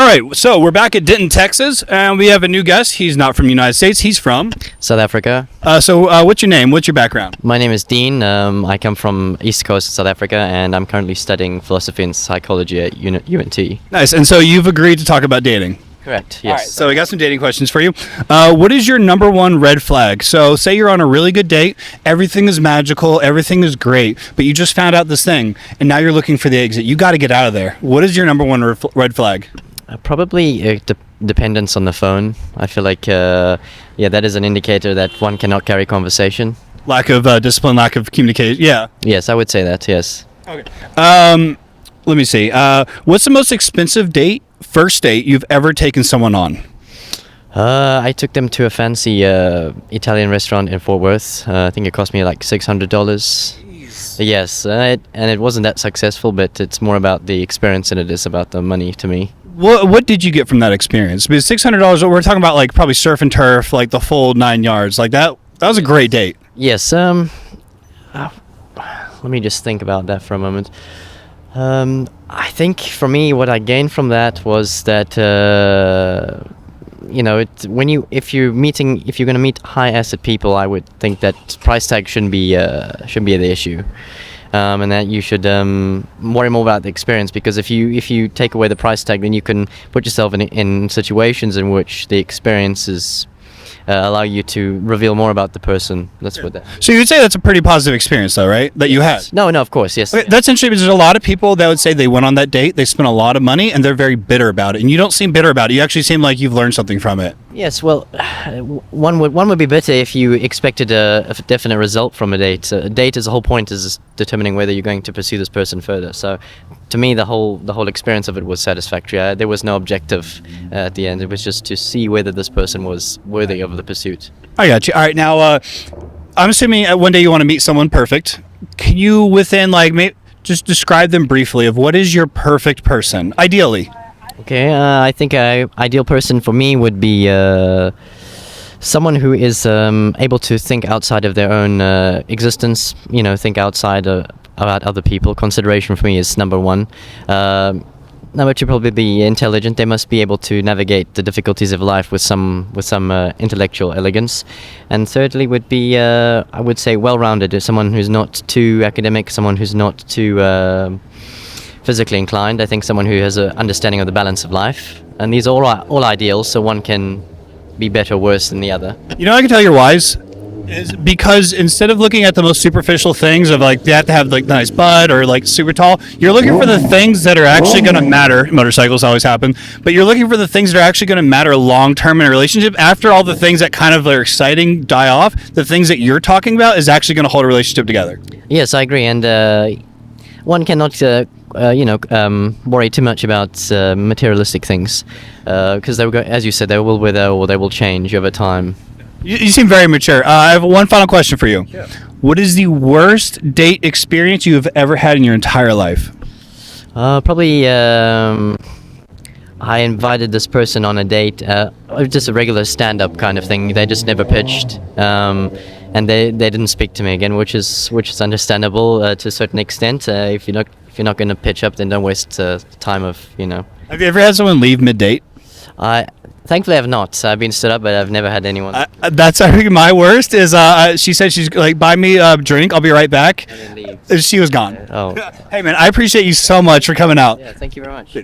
right, so we're back at Denton, Texas, and we have a new guest. He's not from the United States. He's from South Africa. So what's your name? What's your background? My name is Dean. I come from East Coast South Africa, and I'm currently studying philosophy and psychology at UNT. Nice. And so you've agreed to talk about dating. Correct. All right, Yes. so we got some dating questions for you. What is your number one red flag? So say you're on a really good date, everything is magical, everything is great, but you just found out this thing, and now you're looking for the exit. You got to get out of there. What is your number one red flag? Probably dependence on the phone. I feel like, that is an indicator that one cannot carry conversation. Lack of discipline, lack of communication. Yeah. Yes, I would say that. Yes. Okay. Let me see. What's the most expensive first date you've ever taken someone on? I took them to a fancy Italian restaurant in Fort Worth. I think it cost me like $600. Yes, and it wasn't that successful, but it's more about the experience than it is about the money to me. What did you get from that experience? Because $600, we're talking about like probably surf and turf, like the full 9 yards. Like that was a great date. Yes. Let me just think about that for a moment. I think for me, what I gained from that was that if you're going to meet high asset people, I would think that price tag shouldn't be the issue. And that you should worry more about the experience, because if you take away the price tag, then you can put yourself in situations in which the experiences allow you to reveal more about the person. That's what that. So you would say that's a pretty positive experience, though, right? That you had. No, of course, yes. Okay, that's interesting, because there's a lot of people that would say they went on that date, they spent a lot of money, and they're very bitter about it. And you don't seem bitter about it. You actually seem like you've learned something from it. Yes, well, one would be bitter if you expected a definite result from a date. A date, as the whole point, is determining whether you're going to pursue this person further. So, to me, the whole experience of it was satisfactory. There was no objective at the end. It was just to see whether this person was worthy of the pursuit. I got you. All right, now I'm assuming one day you want to meet someone perfect. Can you, just describe them briefly of what is your perfect person, ideally? Okay, I think an ideal person for me would be someone who is able to think outside of their own existence, think outside about other people. Consideration for me is number one. Number two, probably be intelligent. They must be able to navigate the difficulties of life with some intellectual elegance. And thirdly would be, I would say, well-rounded. Someone who's not too academic, someone who's not too physically inclined. I think someone who has an understanding of the balance of life. And these are all ideals, so one can be better or worse than the other. I can tell you're wise. Is because instead of looking at the most superficial things of like they have to have like nice butt or like super tall, you're looking for the things that are actually going to matter. Motorcycles always happen, but you're looking for the things that are actually going to matter long term in a relationship. After all the things that kind of are exciting die off, the things that you're talking about is actually going to hold a relationship together. Yes, I agree, and one cannot worry too much about materialistic things, because as you said, they will wither or they will change over time. You seem very mature. I have one final question for you. Sure. What is the worst date experience you have ever had in your entire life? Probably I invited this person on a date, just a regular stand-up kind of thing. They just never pitched, and they didn't speak to me again, which is understandable to a certain extent. If you're not going to pitch up, then don't waste time of. Have you ever had someone leave mid-date? Thankfully, I've not. I've been stood up, but I've never had anyone. That's I think my worst is she said she's like, buy me a drink, I'll be right back. And then leave. She was gone. Oh. Hey man, I appreciate you so much for coming out. Yeah, thank you very much.